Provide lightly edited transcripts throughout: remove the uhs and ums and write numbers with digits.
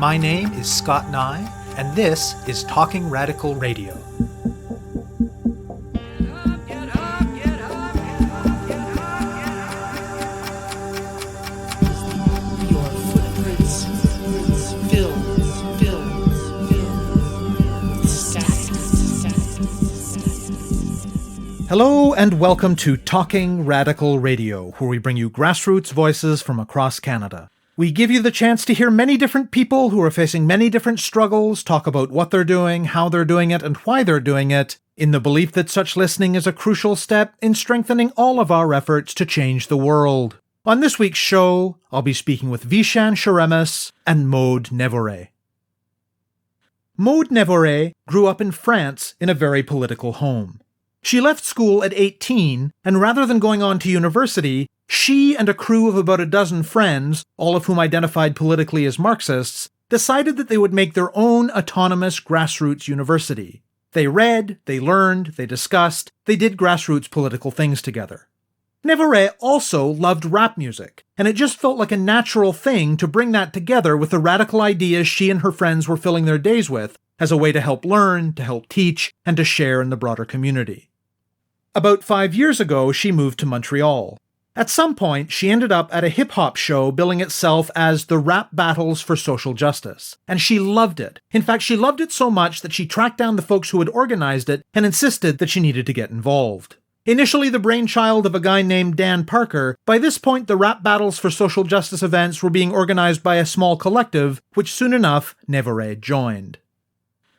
My name is Scott Neigh, and this is Talking Radical Radio. Hello and welcome to Talking Radical Radio, where we bring you grassroots voices from across Canada. We give you the chance to hear many different people who are facing many different struggles, talk about what they're doing, how they're doing it, and why they're doing it, in the belief that such listening is a crucial step in strengthening all of our efforts to change the world. On this week's show, I'll be speaking with Vishan Charamis and Nevoret. Nevoret grew up in France in a very political home. She left school at 18, and rather than going on to university, she and a crew of about a dozen friends, all of whom identified politically as Marxists, decided that they would make their own autonomous grassroots university. They read, they learned, they discussed, they did grassroots political things together. Nevoret also loved rap music, and it just felt like a natural thing to bring that together with the radical ideas she and her friends were filling their days with, as a way to help learn, to help teach, and to share in the broader community. About 5 years ago, she moved to Montreal. At some point, she ended up at a hip-hop show billing itself as the Rap Battles for Social Justice, and she loved it. In fact, she loved it so much that she tracked down the folks who had organized it and insisted that she needed to get involved. Initially the brainchild of a guy named Dan Parker, by this point the Rap Battles for Social Justice events were being organized by a small collective, which soon enough Nevoret joined.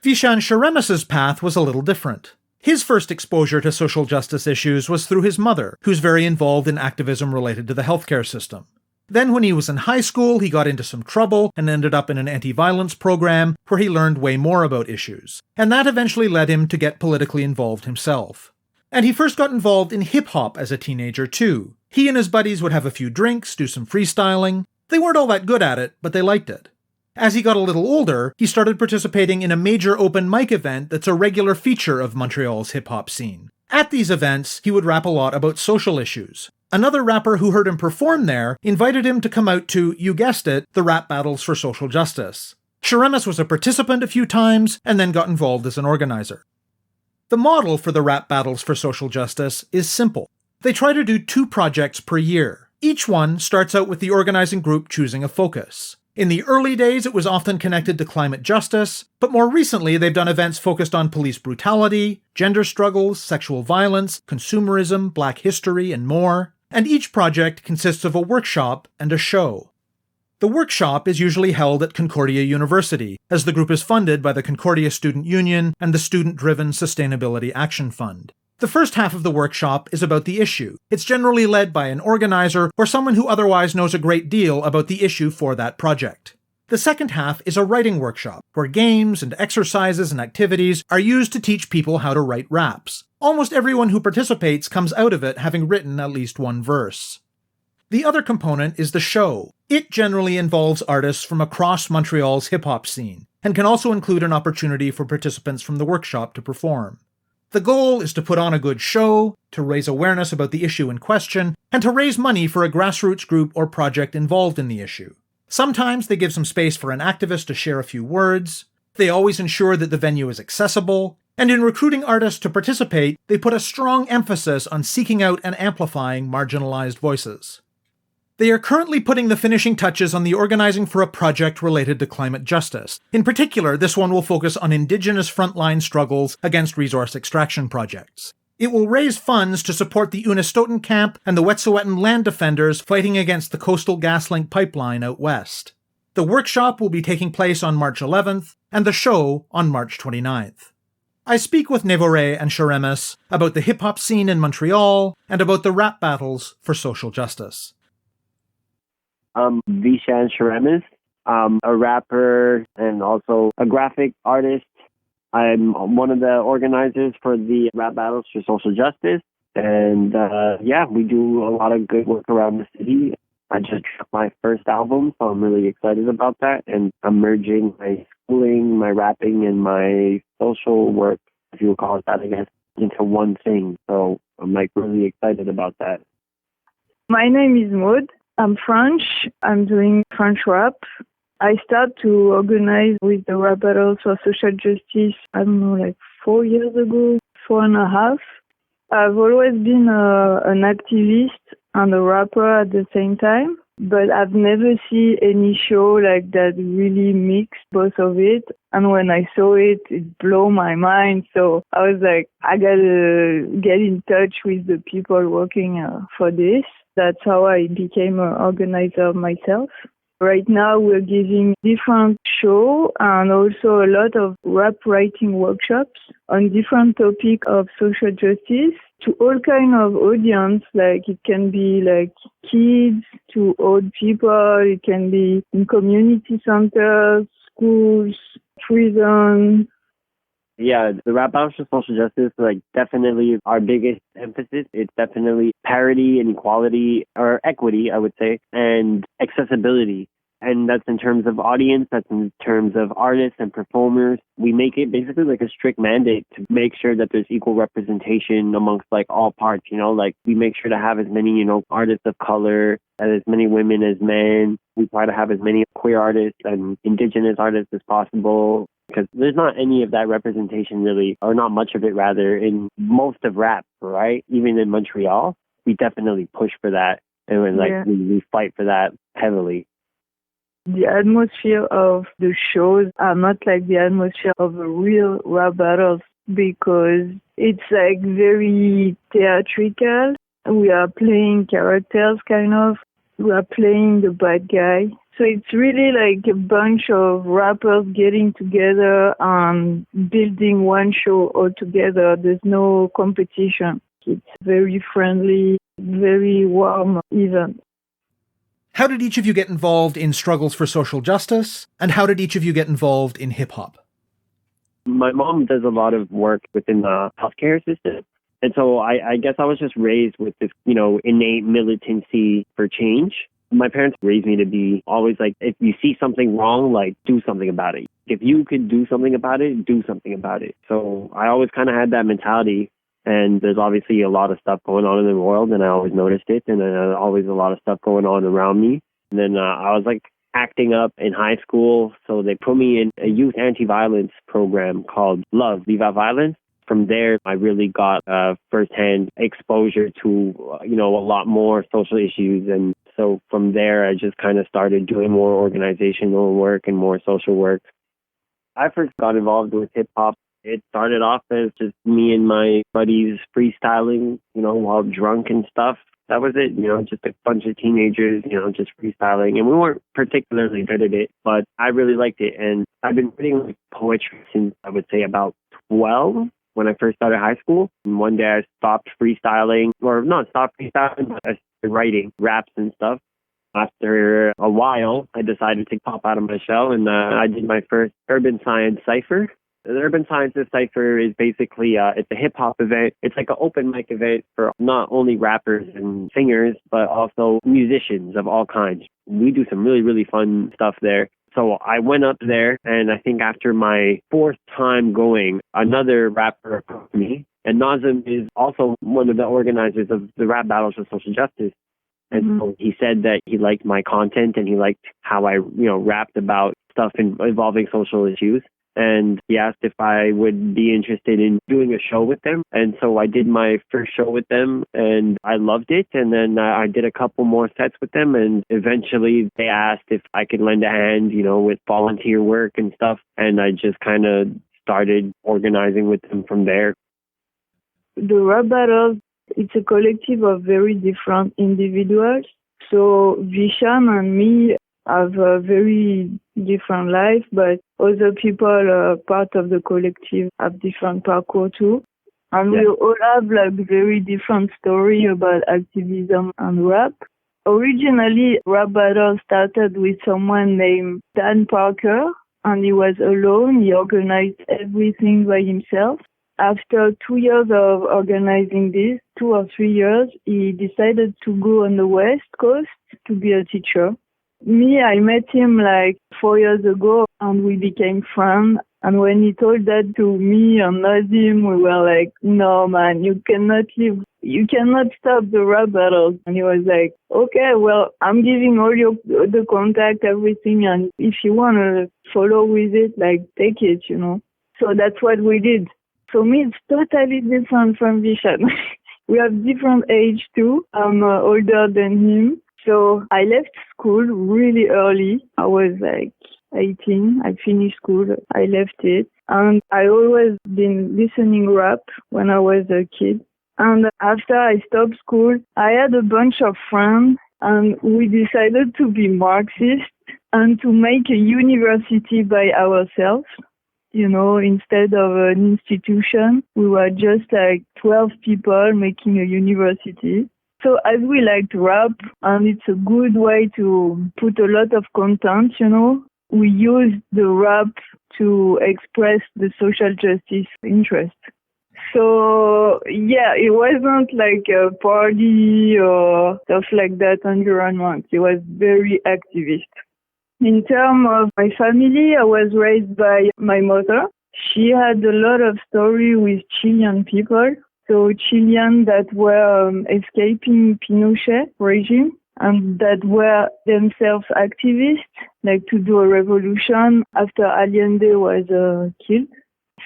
Vishan Charamis' path was a little different. His first exposure to social justice issues was through his mother, who's very involved in activism related to the healthcare system. Then when he was in high school, he got into some trouble and ended up in an anti-violence program where he learned way more about issues. And that eventually led him to get politically involved himself. And he first got involved in hip-hop as a teenager too. He and his buddies would have a few drinks, do some freestyling. They weren't all that good at it, but they liked it. As he got a little older, he started participating in a major open mic event that's a regular feature of Montreal's hip-hop scene. At these events, he would rap a lot about social issues. Another rapper who heard him perform there invited him to come out to, you guessed it, the Rap Battles for Social Justice. Charamis was a participant a few times, and then got involved as an organizer. The model for the Rap Battles for Social Justice is simple. They try to do 2 projects per year. Each one starts out with the organizing group choosing a focus. In the early days, it was often connected to climate justice, but more recently they've done events focused on police brutality, gender struggles, sexual violence, consumerism, black history, and more. And each project consists of a workshop and a show. The workshop is usually held at Concordia University, as the group is funded by the Concordia Student Union and the Student-Driven Sustainability Action Fund. The first half of the workshop is about the issue. It's generally led by an organizer or someone who otherwise knows a great deal about the issue for that project. The second half is a writing workshop, where games and exercises and activities are used to teach people how to write raps. Almost everyone who participates comes out of it having written at least one verse. The other component is the show. It generally involves artists from across Montreal's hip-hop scene, and can also include an opportunity for participants from the workshop to perform. The goal is to put on a good show, to raise awareness about the issue in question, and to raise money for a grassroots group or project involved in the issue. Sometimes they give some space for an activist to share a few words. They always ensure that the venue is accessible. And in recruiting artists to participate, they put a strong emphasis on seeking out and amplifying marginalized voices. They are currently putting the finishing touches on the organizing for a project related to climate justice. In particular, this one will focus on Indigenous frontline struggles against resource extraction projects. It will raise funds to support the Unistoten camp and the Wet'suwet'en land defenders fighting against the Coastal GasLink pipeline out west. The workshop will be taking place on March 11th, and the show on March 29th. I speak with Nevoret and Charamis about the hip-hop scene in Montreal and about the rap battles for social justice. I'm Vishan Charamis. I'm a rapper and also a graphic artist. I'm one of the organizers for the Rap Battles for Social Justice. And we do a lot of good work around the city. I just dropped my first album, so I'm really excited about that. And I'm merging my schooling, my rapping, and my social work, if you would call it that, I guess, into one thing. So I'm really excited about that. My name is Maud. I'm French. I'm doing French rap. I started to organize with the rap battles for social justice, I don't know, like 4 years ago, 4.5. I've always been an activist and a rapper at the same time, but I've never seen any show like that really mixed both of it. And when I saw it, it blew my mind. So I was like, I gotta get in touch with the people working for this. That's how I became an organizer myself. Right now, we're giving different shows and also a lot of rap writing workshops on different topics of social justice to all kind of audience. Like it can be like kids to old people. It can be in community centers, schools, prison. Yeah, the rap battles for social justice, like definitely our biggest emphasis. It's definitely parity and equality, or equity, I would say, and accessibility. And that's in terms of audience, that's in terms of artists and performers. We make it basically like a strict mandate to make sure that there's equal representation amongst like all parts, like we make sure to have as many, artists of color, and as many women as men. We try to have as many queer artists and indigenous artists as possible, because there's not any of that representation really, or not much of it rather, in most of rap, right? Even in Montreal, we definitely push for that, and we fight for that heavily. The atmosphere of the shows are not like the atmosphere of a real rap battles because it's like very theatrical. We are playing characters kind of. We are playing the bad guy. So it's really like a bunch of rappers getting together and building one show all together. There's no competition. It's very friendly, very warm event. How did each of you get involved in struggles for social justice, and how did each of you get involved in hip-hop? My mom does a lot of work within the healthcare system. And so I guess I was just raised with this, innate militancy for change. My parents raised me to be always like, if you see something wrong, like, do something about it. If you could do something about it, do something about it. So I always kind of had that mentality. And there's obviously a lot of stuff going on in the world, and I always noticed it. And always a lot of stuff going on around me. And then I was like acting up in high school. So they put me in a youth anti-violence program called Love, Viva Violence. From there, I really got firsthand exposure to, a lot more social issues. And so from there, I just kind of started doing more organizational work and more social work. I first got involved with hip hop. It started off as just me and my buddies freestyling, while drunk and stuff. That was it, just a bunch of teenagers, just freestyling. And we weren't particularly good at it, but I really liked it. And I've been writing poetry since, I would say, about 12 when I first started high school. And one day I stopped freestyling, or not stopped freestyling, but I started writing raps and stuff. After a while, I decided to pop out of my shell, and I did my first urban science cipher. The Urban Sciences Cypher is basically, it's a hip-hop event. It's like an open mic event for not only rappers and singers, but also musicians of all kinds. We do some really, really fun stuff there. So I went up there, and I think after my 4th time going, another rapper approached me. And Nazem is also one of the organizers of the Rap Battles for Social Justice. And so he said that he liked my content, and he liked how I, rapped about stuff involving social issues. And he asked if I would be interested in doing a show with them. And so I did my first show with them, and I loved it. And then I did a couple more sets with them. And eventually they asked if I could lend a hand, with volunteer work and stuff. And I just kind of started organizing with them from there. The Rap Battles, it's a collective of very different individuals. So Vishan and me have a very different life, but other people part of the collective have different parkour too. And we all have like very different story about activism and rap. Originally, Rap Battle started with someone named Dan Parker, and he was alone. He organized everything by himself. After 2 years of organizing this, 2 or 3 years, he decided to go on the West Coast to be a teacher. Me, I met him like 4 years ago, and we became friends. And when he told that to me and Nazim, we were like, no, man, you cannot stop the rap battles. And he was like, okay, well, I'm giving all the contact, everything. And if you want to follow with it, like, take it, So that's what we did. So me, it's totally different from Vishan. We have different age too. I'm older than him. So I left school really early. I was like 18. I finished school. I left it. And I always been listening rap when I was a kid. And after I stopped school, I had a bunch of friends and we decided to be Marxist and to make a university by ourselves. Instead of an institution, we were just like 12 people making a university. So as we liked rap, and it's a good way to put a lot of content, we use the rap to express the social justice interest. So, yeah, it wasn't like a party or stuff like that environment. It was very activist. In terms of my family, I was raised by my mother. She had a lot of story with Chilean people. So Chilean that were escaping Pinochet regime and that were themselves activists, like to do a revolution after Allende was killed.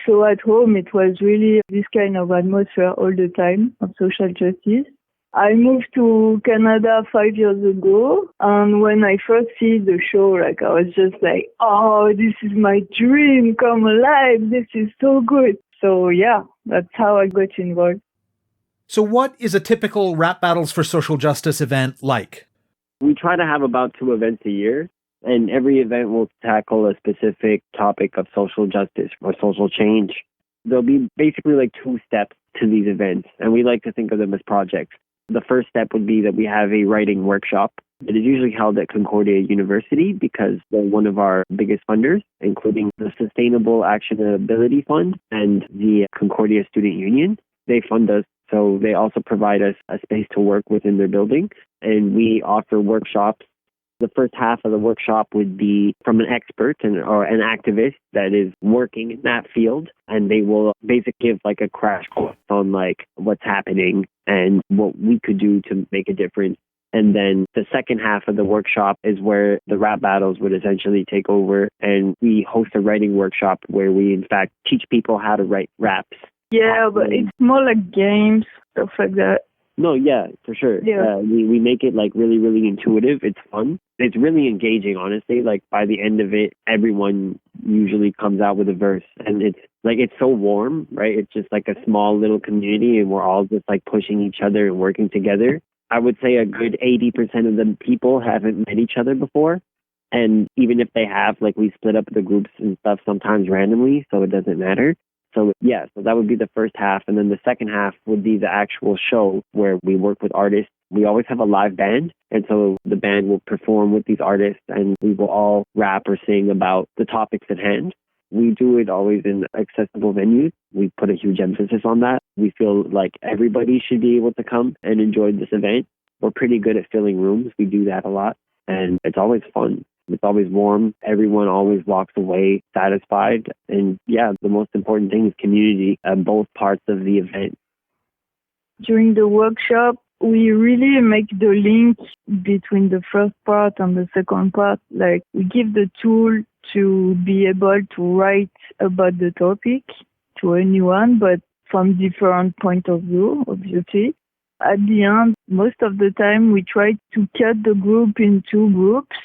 So at home, it was really this kind of atmosphere all the time of social justice. I moved to Canada 5 years ago, and when I first see the show, I was just like, oh, this is my dream, come alive, this is so good. So yeah, that's how I got involved. So what is a typical Rap Battles for Social Justice event like? We try to have about 2 events a year, and every event will tackle a specific topic of social justice or social change. There'll be basically like 2 steps to these events, and we like to think of them as projects. The first step would be that we have a writing workshop. It is usually held at Concordia University because they're one of our biggest funders, including the Sustainable Actionability Fund and the Concordia Student Union. They fund us, so they also provide us a space to work within their building, and we offer workshops. The first half of the workshop would be from an expert or an activist that is working in that field, and they will basically give like a crash course on like what's happening and what we could do to make a difference. And then the second half of the workshop is where the rap battles would essentially take over, and we host a writing workshop where we in fact teach people how to write raps. Yeah, but it's more like games, stuff like that. No, yeah, for sure. Yeah. We make it like really, really intuitive. It's fun. It's really engaging, honestly. Like by the end of it, everyone usually comes out with a verse, and it's so warm, right? It's just like a small little community, and we're all just like pushing each other and working together. I would say a good 80% of the people haven't met each other before. And even if they have, like we split up the groups and stuff sometimes randomly, so it doesn't matter. So yeah, so that would be the first half. And then the second half would be the actual show where we work with artists. We always have a live band. And so the band will perform with these artists and we will all rap or sing about the topics at hand. We do it always in accessible venues. We put a huge emphasis on that. We feel like everybody should be able to come and enjoy this event. We're pretty good at filling rooms. We do that a lot. And it's always fun. It's always warm. Everyone always walks away satisfied. And yeah, the most important thing is community at both parts of the event. During the workshop, we really make the link between the first part and the second part. Like we give the tool to be able to write about the topic to anyone, but from different point of view, obviously. At the end, most of the time, we try to cut the group in 2 groups.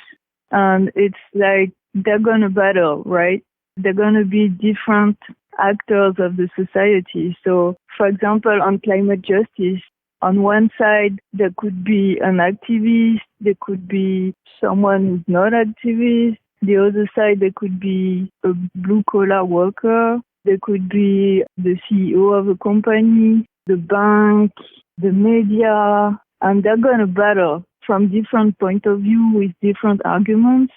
And it's like they're going to battle, right? They're going to be different actors of the society. So, for example, on climate justice, on one side, there could be an activist, there could be someone who's not activist. The other side, there could be a blue-collar worker. There could be the CEO of a company, the bank, the media, and they're going to battle from different point of view with different arguments.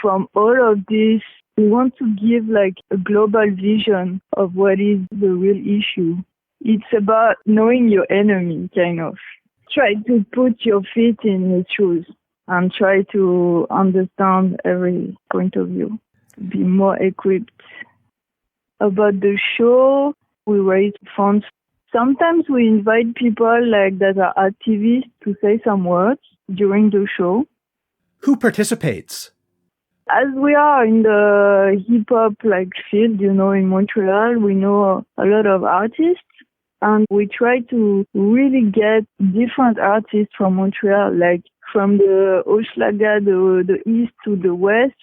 From all of this, we want to give like a global vision of what is the real issue. It's about knowing your enemy, kind of. Try to put your feet in his shoes and try to understand every point of view. Be more equipped. About the show, we raise funds. Sometimes we invite people like that are activists to say some words during the show. Who participates? As we are in the hip-hop field, in Montreal, we know a lot of artists, and we try to really get different artists from Montreal, like from the Hochelaga, the east to the west,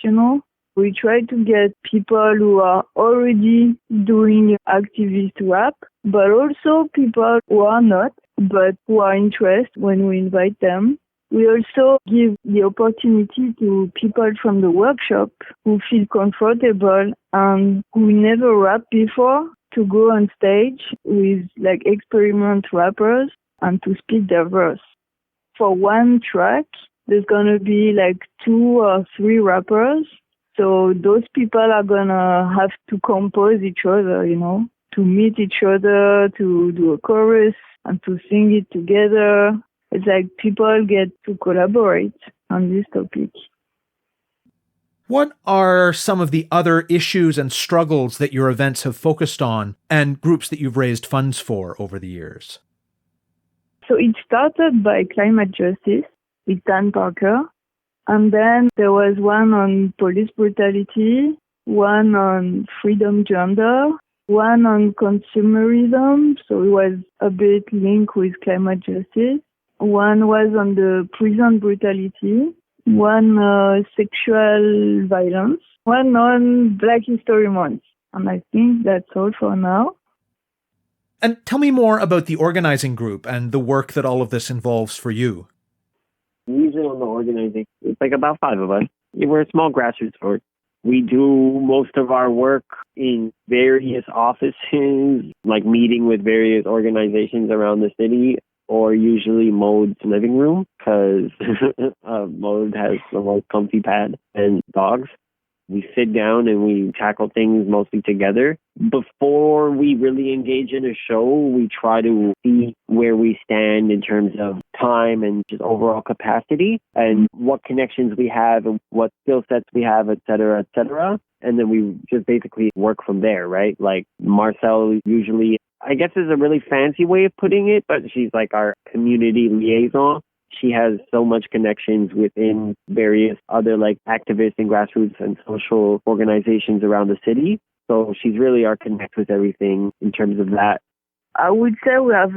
We try to get people who are already doing activist rap, but also people who are not, but who are interested when we invite them. We also give the opportunity to people from the workshop who feel comfortable and who never rapped before to go on stage with experiment rappers and to spit their verse. For one track, there's going to be 2 or 3 rappers. So those people are going to have to compose each other, to meet each other, to do a chorus and to sing it together. It's like people get to collaborate on this topic. What are some of the other issues and struggles that your events have focused on and groups that you've raised funds for over the years? So it started by climate justice with Dan Parker. And then there was one on police brutality, one on freedom gender, one on consumerism. So it was a bit linked with climate justice. One was on the prison brutality, one sexual violence, one on Black History Month. And I think that's all for now. And tell me more about the organizing group and the work that all of this involves for you. Usually on the organizing, it's about 5 of us. We're a small grassroots org. We do most of our work in various offices, meeting with various organizations around the city, or usually Mode's living room, because Mode has the most comfy pad and dogs. We sit down and we tackle things mostly together. Before we really engage in a show, we try to see where we stand in terms of time and just overall capacity and what connections we have and what skill sets we have, et cetera, et cetera. And then we just basically work from there, right? Marcel usually, I guess is a really fancy way of putting it, but she's our community liaison. She has so much connections within various other activists and grassroots and social organizations around the city. So she's really our connect with everything in terms of that. I would say we have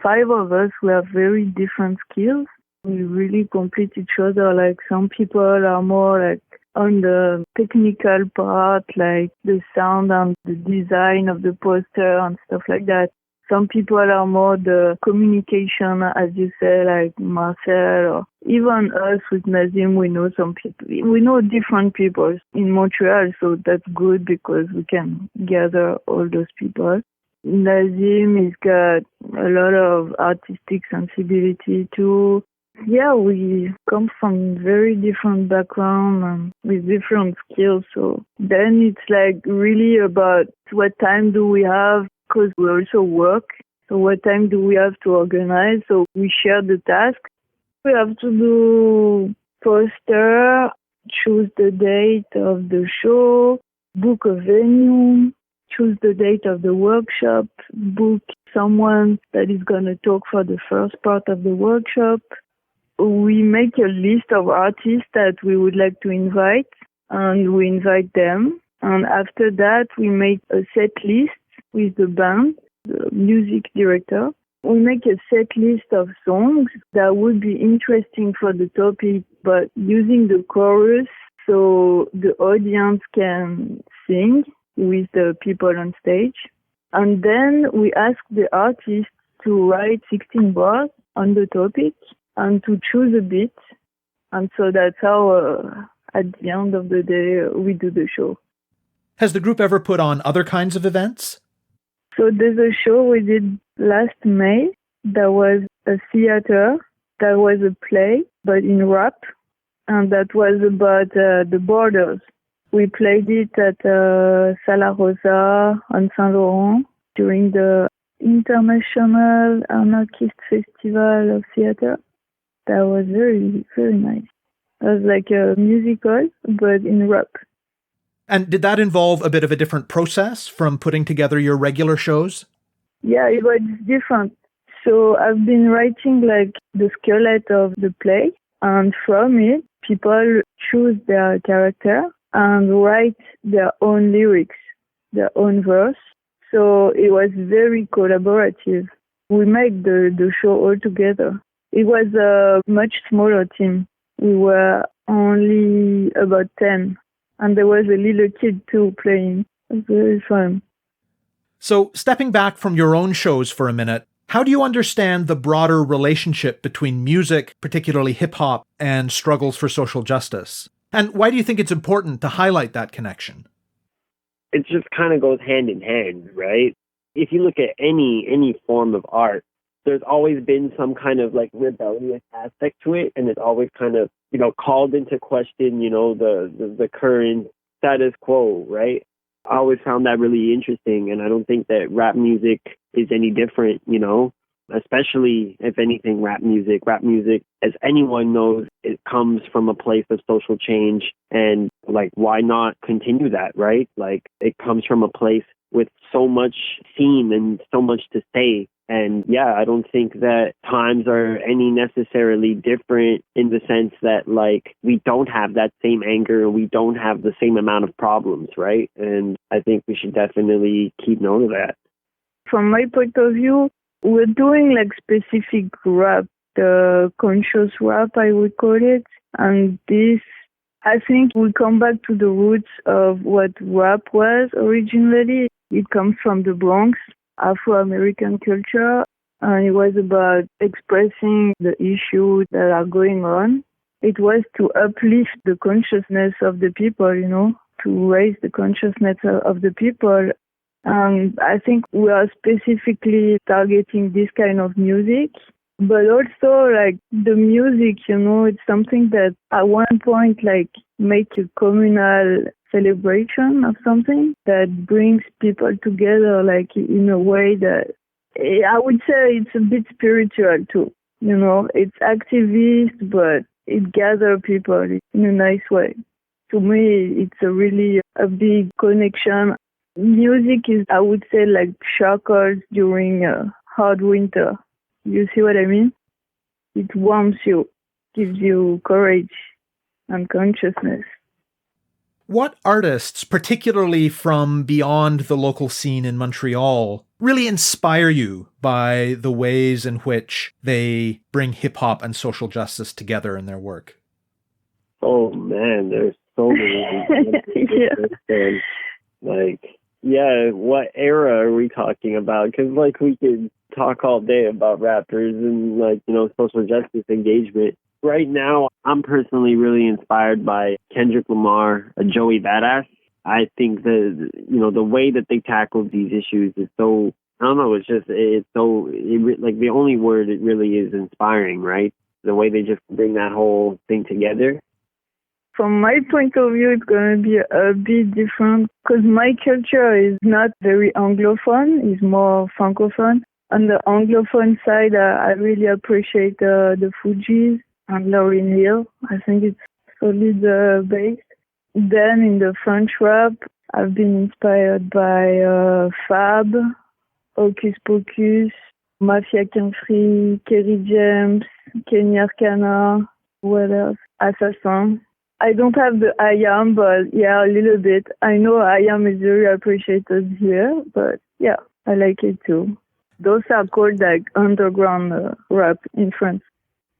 5 of us who have very different skills. We really complete each other. Some people are more on the technical part, the sound and the design of the poster and stuff like that. Some people are more the communication, as you say, like Marcel, or even us with Nazim, we know some people. We know different people in Montreal, so that's good because we can gather all those people. Nazim has got a lot of artistic sensibility too. Yeah, we come from very different backgrounds and with different skills. So then it's really about what time do we have, because we also work. So what time do we have to organize? So we share the task. We have to do poster, choose the date of the show, book a venue, choose the date of the workshop, book someone that is going to talk for the first part of the workshop. We make a list of artists that we would like to invite, and we invite them. And after that, we make a set list with the band, the music director. We make a set list of songs that would be interesting for the topic, but using the chorus so the audience can sing with the people on stage. And then we ask the artist to write 16 bars on the topic and to choose a beat. And so that's how, at the end of the day, we do the show. Has the group ever put on other kinds of events? So there's a show we did last May. That was a theater. That was a play, but in rap. And that was about the borders. We played it at Sala Rosa on Saint Laurent during the International Anarchist Festival of Theater. That was very, very nice. It was like a musical, but in rap. And did that involve a bit of a different process from putting together your regular shows? Yeah, it was different. So I've been writing like the skeleton of the play, and from it, people choose their character and write their own lyrics, their own verse. So it was very collaborative. We made the show all together. It was a much smaller team. We were only about 10, and there was a little kid too playing. It was very fun. So, stepping back from your own shows for a minute, how do you understand the broader relationship between music, particularly hip-hop, and struggles for social justice? And why do you think it's important to highlight that connection? It just kind of goes hand in hand, right? If you look at any form of art, there's always been some kind of like rebellious aspect to it, and it's always kind of, called into question, the current status quo, right? I always found that really interesting, and I don't think that rap music is any different, especially if anything, rap music, as anyone knows, it comes from a place of social change, and like, why not continue that, right? Like, it comes from a place with so much seen and so much to say. And yeah, I don't think that times are any necessarily different in the sense that like we don't have that same anger, we don't have the same amount of problems, right? And I think we should definitely keep note of that. From my point of view, we're doing like specific rap, the conscious rap, I would call it. And this, I think we come back to the roots of what rap was originally. It comes from the Bronx, Afro-American culture, and it was about expressing the issues that are going on. It was to uplift the consciousness of the people, to raise the consciousness of the people. I think we are specifically targeting this kind of music, but also like the music, it's something that at one point like make a communal celebration of something that brings people together, like in a way that I would say it's a bit spiritual too. It's activist, but it gathers people in a nice way. To me, it's really a big connection. Music is, I would say, like shackles during a hard winter. You see what I mean? It warms you, gives you courage and consciousness. What artists, particularly from beyond the local scene in Montreal, really inspire you by the ways in which they bring hip-hop and social justice together in their work? Oh, man, there's so many. What era are we talking about? Because, we could talk all day about rappers and, social justice engagement. Right now, I'm personally really inspired by Kendrick Lamar, Joey Badass. I think the way that they tackle these issues is so, I don't know, the only word it really is inspiring, right? The way they just bring that whole thing together. From my point of view, it's going to be a bit different because my culture is not very Anglophone, it's more Francophone. On the Anglophone side, I really appreciate the Fugees and Lauryn Hill. I think it's solid base. Then in the French rap, I've been inspired by Fab, Hocus Pocus, Mafia Free, Kerry James, Kenny Arcana, what else? Assassin. I don't have the I Am, but yeah, a little bit. I know I Am is very appreciated here, but yeah, I like it too. Those are called like underground rap in France.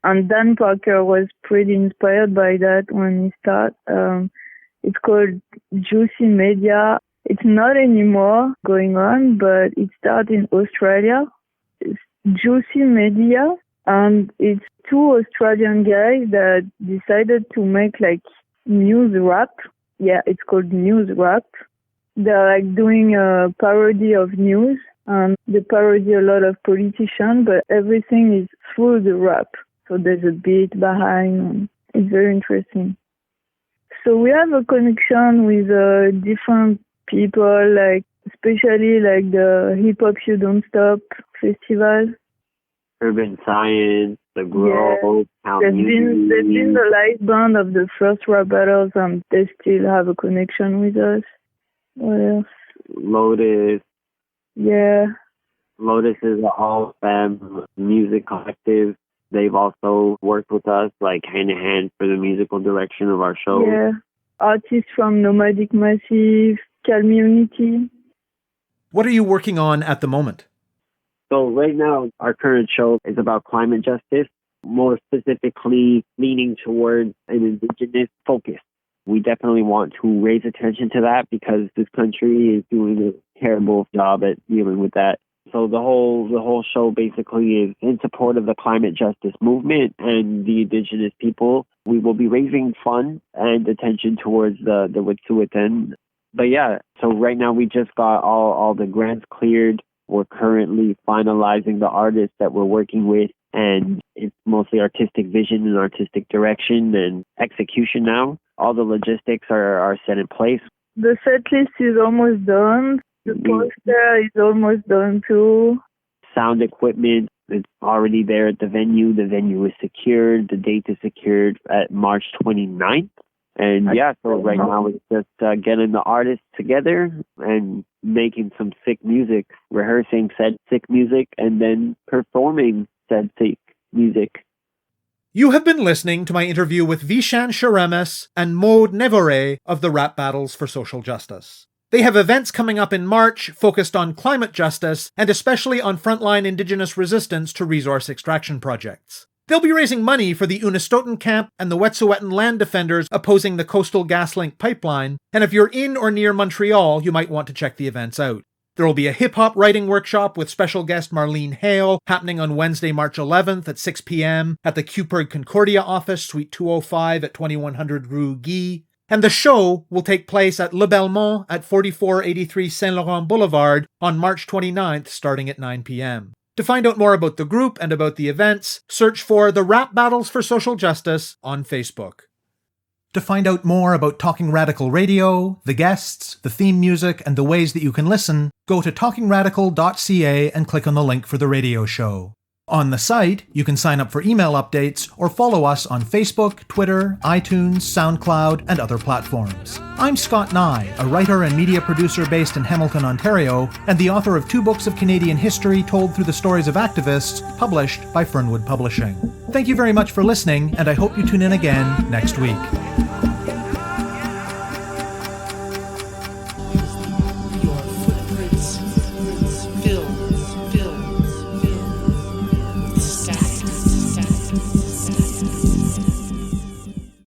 And Dan Parker was pretty inspired by that when he started. It's called Juicy Media. It's not anymore going on, but it started in Australia. It's Juicy Media, and it's two Australian guys that decided to make like news rap. Yeah, it's called news rap. They're like doing a parody of news, and they parody a lot of politicians, but everything is through the rap. So there's a beat behind, and it's very interesting. So we have a connection with different people, like especially like the Hip Hop You Don't Stop festival. Urban Science. The Grove, They've been the live band of the first rap battles, and they still have a connection with us. What else? Lotus. Yeah. Lotus is an all-fam music collective. They've also worked with us, like, hand-in-hand for the musical direction of our show. Yeah. Artists from Nomadic Massive, Calmunity. What are you working on at the moment? So right now, our current show is about climate justice, more specifically leaning towards an indigenous focus. We definitely want to raise attention to that because this country is doing a terrible job at dealing with that. So the whole show basically is in support of the climate justice movement and the indigenous people. We will be raising funds and attention towards the Wet'suwet'en. But yeah, so right now we just got all the grants cleared. We're currently finalizing the artists that we're working with, and it's mostly artistic vision and artistic direction and execution now. All the logistics are set in place. The set list is almost done. The poster is almost done too. Sound equipment is already there at the venue. The venue is secured. The date is secured at March 29th. And yeah, so right now it's just getting the artists together and making some sick music, rehearsing said sick music, and then performing said sick music. You have been listening to my interview with Vishan Charamis and Nevoret of the Rap Battles for Social Justice. They have events coming up in March focused on climate justice and especially on frontline Indigenous resistance to resource extraction projects. They'll be raising money for the Unistoten camp and the Wet'suwet'en land defenders opposing the Coastal GasLink pipeline, and if you're in or near Montreal, you might want to check the events out. There will be a hip-hop writing workshop with special guest Marlene Hale happening on Wednesday, March 11th at 6 p.m. at the Cupid Concordia office, Suite 205 at 2100 Rue Guy. And the show will take place at Le Belmont at 4483 Saint Laurent Boulevard on March 29th, starting at 9 p.m. To find out more about the group and about the events, search for the Rap Battles for Social Justice on Facebook. To find out more about Talking Radical Radio, the guests, the theme music, and the ways that you can listen, go to talkingradical.ca and click on the link for the radio show. On the site, you can sign up for email updates or follow us on Facebook, Twitter, iTunes, SoundCloud, and other platforms. I'm Scott Neigh, a writer and media producer based in Hamilton, Ontario, and the author of 2 books of Canadian history told through the stories of activists, published by Fernwood Publishing. Thank you very much for listening, and I hope you tune in again next week.